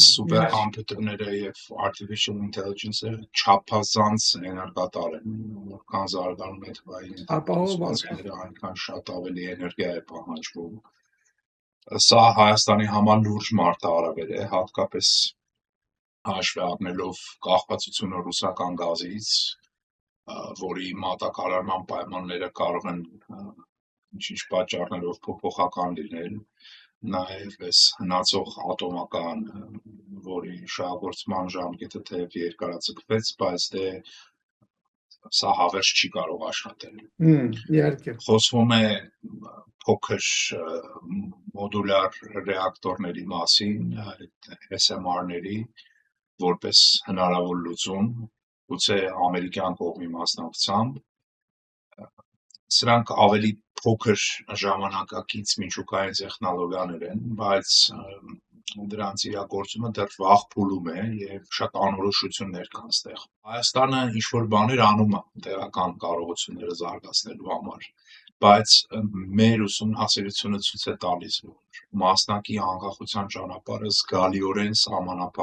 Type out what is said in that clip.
սուպեր համբյուտերները եւ artificial intelligence-ը չափազանց էներգատար են, որքան զարգանում է թվային ինտելեկտուալները, այնքան շատ ավելի էներգիա է պահանջվում։ Սա Հայաստանի համար լուրջ մարտահրավեր է, հատկապես հաշվի առնելով կախվածությունը ռուսական գազից, որի մատակարարման պայմանները կարող են ինչ-ինչ պատճառներով փոփոխական լինել, նաև այս հնացող ատոմական, որի շահագործման ժամկետը թեև երկարաձգվեց, բայց սա հավերժ չի կարող աշխատել։ Խոսվում է փոքր մոդուլյար ռեակտորների մասին, SMR-ների, որպես հնարավոր լուծում, գուցե ամերիկյան կողմի մասնակցությամբ, սրանք ավելի փոքր ժամանակակից միջուկային տեխնոլոգիաներ են, բայց դրանց իրագործումը դեռ վաղ փուլում է եւ շատ անորոշություններ կան այստեղ։ Հայաստանը ինչ-որ բաներ անում է տեղական կարողությունները զարգացնելու համար, բայց մեր ուսումնասիրությունը ցույց է տալիս, որ մասնակի անկախության ճանապարհը զգալիորեն սահմանափակ